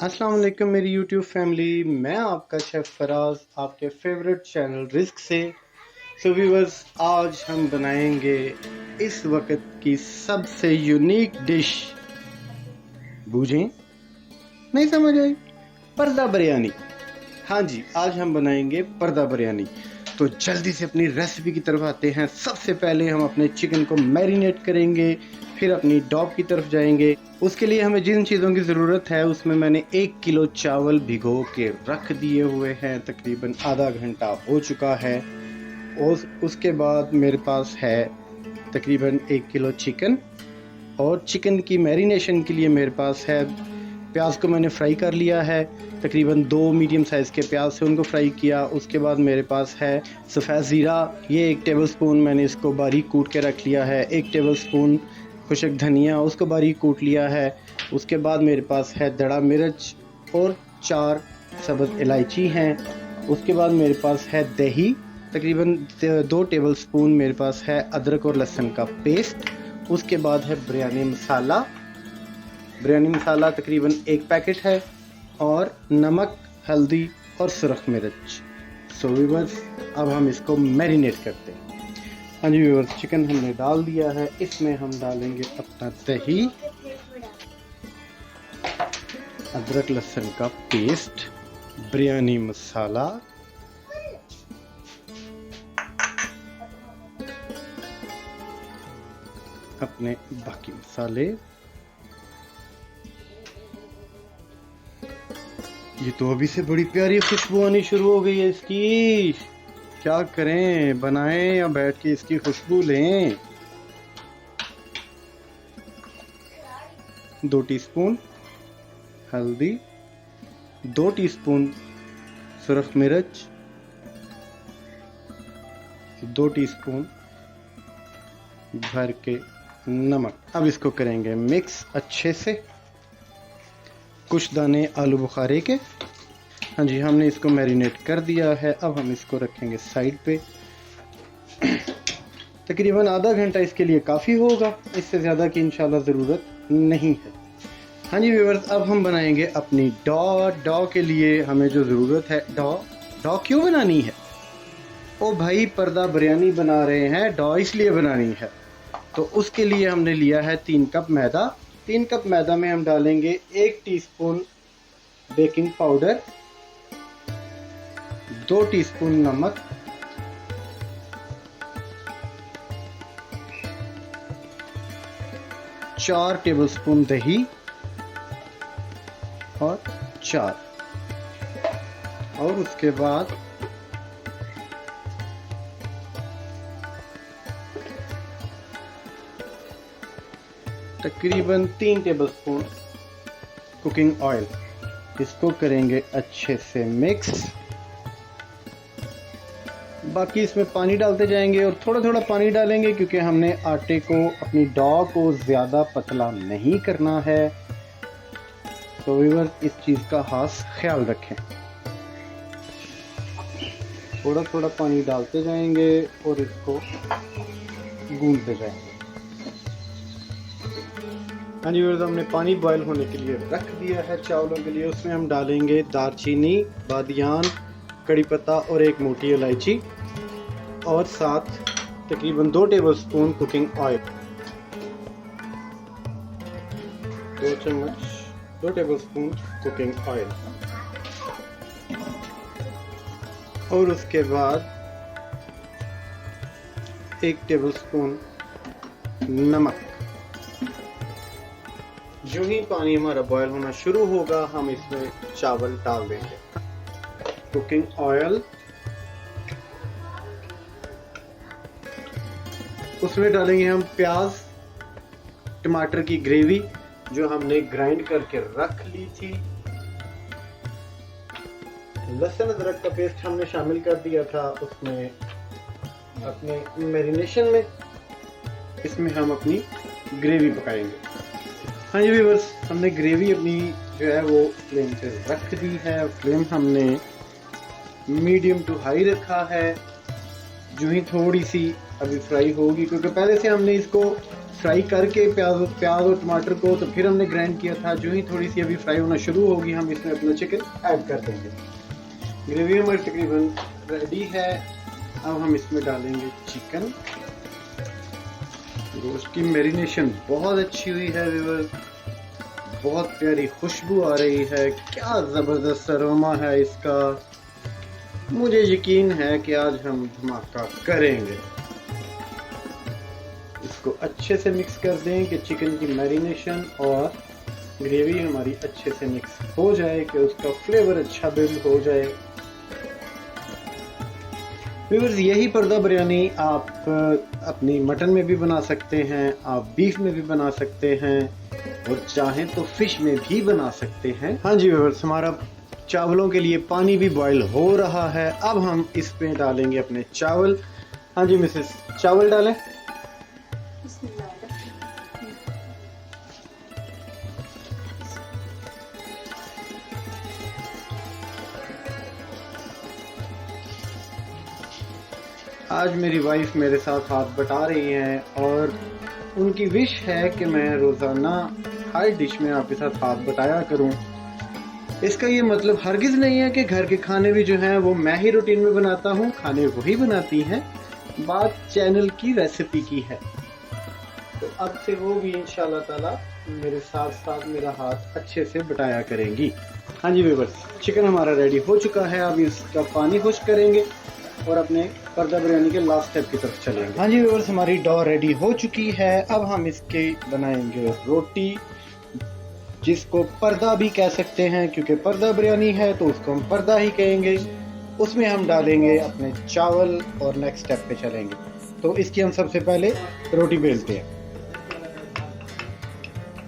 अस्सलाम वालेकुम मेरी यूट्यूब फैमिली। मैं आपका शेफ़ फराज आपके फेवरेट चैनल रिस्क से। सो व्यूअर्स, आज हम बनाएंगे इस वक्त की सबसे यूनिक डिश। बूझें, नहीं समझ आई? पर्दा बिरयानी। हाँ जी, आज हम बनाएंगे पर्दा बिरयानी। तो जल्दी से अपनी रेसिपी की तरफ आते हैं। सबसे पहले हम अपने चिकन को मैरिनेट करेंगे, फिर अपनी डॉग की तरफ जाएंगे। उसके लिए हमें जिन चीज़ों की ज़रूरत है उसमें मैंने 1 किलो चावल भिगो के रख दिए हुए हैं। तकरीबन आधा घंटा हो चुका है। और उसके बाद मेरे पास है तकरीबन 1 किलो चिकन। और चिकन की मैरिनेशन के लिए मेरे पास है प्याज को मैंने फ्राई कर लिया है। तकरीबन 2 मीडियम साइज़ के प्याज से उनको फ्राई किया। उसके बाद मेरे पास है सफ़ेद ज़ीरा, ये 1 टेबलस्पून मैंने इसको बारीक कूट के रख लिया है। 1 टेबलस्पून खुशक धनिया, उसको बारीक कूट लिया है। उसके बाद मेरे पास है दड़ा मिर्च और 4 सब्ज़ इलायची हैं। उसके बाद मेरे पास है दही, तकरीबन 2 टेबलस्पून मेरे पास है अदरक और लहसुन का पेस्ट। उसके बाद है बिरयानी मसाला तकरीबन 1 पैकेट है, और नमक, हल्दी और सुरख मिर्च। सो व्यूअर्स, अब हम इसको मैरिनेट करते हैं। हाँ जी व्यूअर्स, चिकन हमने डाल दिया है। इसमें हम डालेंगे अपना दही, अदरक लहसुन का पेस्ट, बिरयानी मसाला, अपने बाकी मसाले। ये तो अभी से बड़ी प्यारी खुशबू आनी शुरू हो गई है इसकी। क्या करें, बनाएं या बैठ के इसकी खुशबू लें। 2 टीस्पून हल्दी, 2 टीस्पून सुरख मिर्च, 2 टीस्पून भर के नमक। अब इसको करेंगे मिक्स अच्छे से। कुछ दाने आलू बुखारे के। हाँ जी, हमने इसको मैरिनेट कर दिया है। अब हम इसको रखेंगे साइड पे। तकरीबन आधा घंटा इसके लिए काफ़ी होगा, इससे ज़्यादा की इंशाल्लाह ज़रूरत नहीं है। हाँ जी व्यूअर्स, अब हम बनाएंगे अपनी डॉ के लिए हमें जो ज़रूरत है, डॉ क्यों बनानी है? ओ भाई, पर्दा बिरयानी बना रहे हैं, डॉ इसलिए बनानी है। तो उसके लिए हमने लिया है 3 कप मैदा। 3 कप मैदा में हम डालेंगे 1 टीस्पून बेकिंग पाउडर, 2 टीस्पून नमक, 4 टेबलस्पून दही और 4, और उसके बाद तकरीबन 3 टेबलस्पून कुकिंग ऑयल। इसको करेंगे अच्छे से मिक्स। बाकी इसमें पानी डालते जाएंगे, और थोड़ा थोड़ा पानी डालेंगे क्योंकि हमने आटे को, अपनी डॉ को ज़्यादा पतला नहीं करना है। तो व्यूअर्स, इस चीज़ का खास ख्याल रखें। थोड़ा थोड़ा पानी डालते जाएंगे और इसको गूंथते जाएंगे। हाँ जी व्यूअर्स, हमने पानी बॉयल होने के लिए रख दिया है चावलों के लिए। उसमें हम डालेंगे दालचीनी, बादियान, कड़ी पत्ता और 1 मोटी इलायची, और साथ तकरीबन 2 tablespoon cooking oil, 2 tablespoon cooking oil. और उसके बाद 1 टेबलस्पून नमक। जो ही पानी हमारा बॉयल होना शुरू होगा, हम इसमें चावल डाल देंगे। कुकिंग ऑयल, उसमें डालेंगे हम प्याज, टमाटर की ग्रेवी जो हमने ग्राइंड करके रख ली थी। लहसुन अदरक का पेस्ट हमने शामिल कर दिया था उसमें, अपने मैरिनेशन में। इसमें हम अपनी ग्रेवी पकाएंगे। हाँ जी व्यूअर्स, हमने ग्रेवी अपनी जो है वो फ्लेम पे रख दी है। फ्लेम हमने मीडियम टू हाई रखा है। जो ही थोड़ी सी अभी फ्राई होगी, क्योंकि पहले से हमने इसको फ्राई करके प्याज और टमाटर को, तो फिर हमने ग्राइंड किया था। जो ही थोड़ी सी अभी फ्राई होना शुरू होगी, हम इसमें अपना चिकन ऐड कर देंगे। ग्रेवी हमारी तकरीबन रेडी है। अब हम इसमें डालेंगे चिकन। गोश्त की मैरिनेशन बहुत अच्छी हुई है व्यूअर्स, बहुत प्यारी खुशबू आ रही है, क्या ज़बरदस्त अरोमा है इसका। मुझे यकीन है कि आज हम धमाका करेंगे। इसको अच्छे से मिक्स कर दें कि चिकन की मैरिनेशन और ग्रेवी हमारी अच्छे से मिक्स हो जाए, कि उसका फ्लेवर अच्छा बिल्ड हो जाए। व्यूअर्स, यही पर्दा बिरयानी आप अपनी मटन में भी बना सकते हैं, आप बीफ में भी बना सकते हैं, और चाहें तो फिश में भी बना सकते हैं। हाँ जी व्यूअर्स, हमारा चावलों के लिए पानी भी बॉईल हो रहा है। अब हम इस पे डालेंगे अपने चावल। हाँ जी मिसेस, चावल डालें। आज मेरी वाइफ मेरे साथ हाथ बटा रही हैं और उनकी विश है कि मैं रोज़ाना हर डिश में आपके साथ हाथ बटाया करूं। इसका ये मतलब हरगिज़ नहीं है कि घर के खाने भी जो हैं वो मैं ही रूटीन में बनाता हूं, खाने वही बनाती हैं। बात चैनल की रेसिपी की है, तो अब से वो भी इंशाल्लाह ताला मेरे साथ साथ मेरा हाथ अच्छे से बटाया करेंगी। हाँ जी व्यूअर्स, चिकन हमारा रेडी हो चुका है। अब इसका पानी खुश्क करेंगे और अपने पर्दा बिरयानी के लास्ट स्टेप की तरफ चलेंगे। हाँ जी व्यूअर्स, हमारी डो रेडी हो चुकी है। अब हम इसके बनाएंगे रोटी, जिसको पर्दा भी कह सकते हैं, क्योंकि पर्दा बिरयानी है तो उसको हम पर्दा ही कहेंगे। उसमें हम डालेंगे अपने चावल और नेक्स्ट स्टेप पे चलेंगे। तो इसकी हम सबसे पहले रोटी बेलते हैं।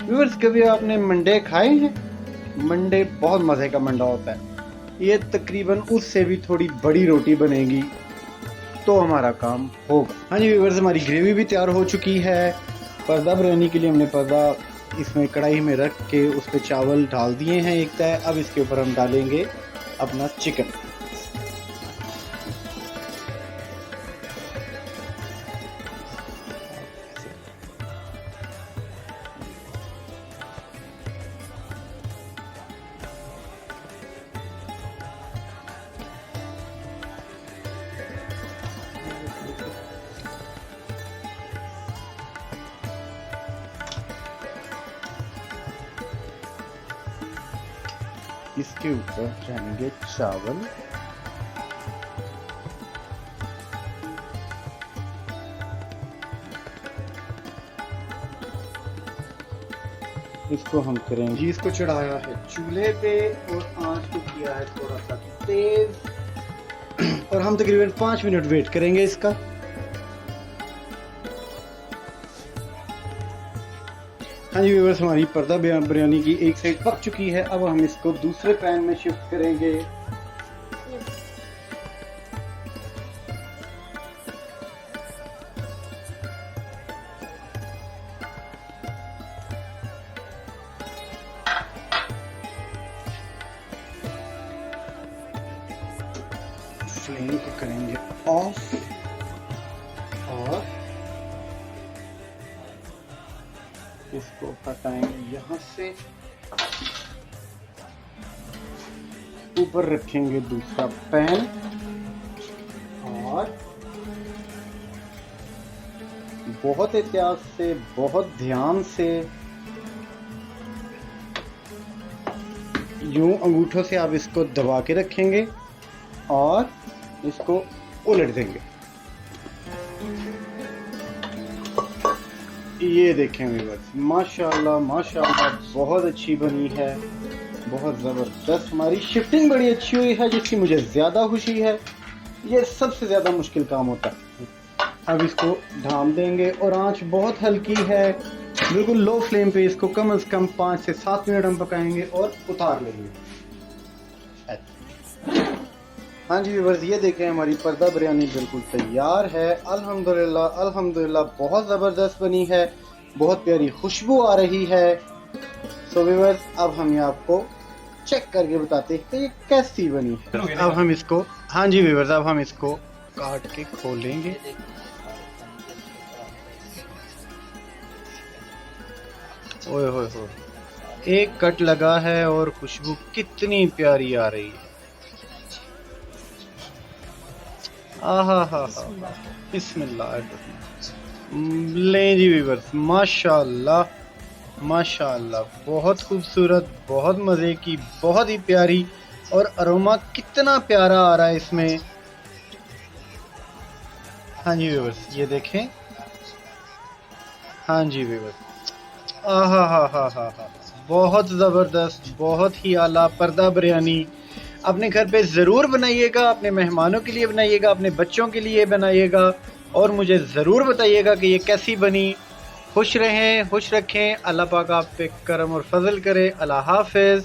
व्यूअर्स, कभी आपने मंडे खाए हैं? मंडे बहुत मज़े का मंडा होता है। ये तकरीबन उससे भी थोड़ी बड़ी रोटी बनेगी तो हमारा काम होगा। हाँ जी व्यूअर्स, हमारी ग्रेवी भी तैयार हो चुकी है। पर्दा बिरयानी के लिए हमने पर्दा इसमें कढ़ाई में रख के उस पर चावल डाल दिए हैं एक तय। अब इसके ऊपर हम डालेंगे अपना चिकन। इसके ऊपर जाएंगे चावल। इसको हम करेंगे जी, इसको चढ़ाया है चूल्हे पे और आंच को किया है थोड़ा सा तेज, और हम तकरीबन 5 मिनट वेट करेंगे इसका। हाँ जी व्यूअर्स, हमारी पर्दा बिरयानी की एक साइड पक चुकी है। अब हम इसको दूसरे पैन में शिफ्ट करेंगे। फ्लेम को करेंगे ऑफ और इसको हटाएंगे यहाँ से। ऊपर रखेंगे दूसरा पैन और बहुत एहतियात से, बहुत ध्यान से, यूं अंगूठों से आप इसको दबा के रखेंगे और इसको उलट देंगे। ये देखें व्यूअर्स, माशाल्लाह माशाल्लाह बहुत अच्छी बनी है, बहुत ज़बरदस्त। हमारी शिफ्टिंग बड़ी अच्छी हुई है, जिसकी मुझे ज़्यादा खुशी है। ये सबसे ज़्यादा मुश्किल काम होता है। अब इसको ढाम देंगे और आंच बहुत हल्की है, बिल्कुल लो फ्लेम पे इसको कम से कम 5 से 7 मिनट हम पकाएंगे और उतार लेंगे। हाँ जी व्यूअर्स, ये देखें हमारी पर्दा बिरयानी बिल्कुल तैयार है। अल्हम्दुलिल्लाह अल्हम्दुलिल्लाह, बहुत ज़बरदस्त बनी है, बहुत प्यारी खुशबू आ रही है। सो व्यूअर्स, अब हम ये आपको चेक करके बताते हैं कि ये कैसी बनी है। अब हम इसको, हाँ जी व्यूअर्स, अब हम इसको काट के खोलेंगे। ओए होए होए, एक कट लगा है और खुशबू कितनी प्यारी आ रही है। आहा हा हा, बिस्मिल्लाह। लें जी व्यूअर्स, माशाल्लाह माशाल्लाह, बहुत खूबसूरत, बहुत मज़े की, बहुत ही प्यारी। और अरोमा कितना प्यारा आ रहा है इसमें। हाँ जी व्यूअर्स, ये देखें। हाँ जी व्यूअर्स, आहा हा हा हा हा, बहुत ज़बरदस्त, बहुत ही आला पर्दा बिरयानी। अपने घर पे ज़रूर बनाइएगा, अपने मेहमानों के लिए बनाइएगा, अपने बच्चों के लिए बनाइएगा, और मुझे ज़रूर बताइएगा कि ये कैसी बनी। खुश रहें, खुश रखें, अल्लाह पाक आप पे करम और फजल करे। अल्लाह हाफिज़।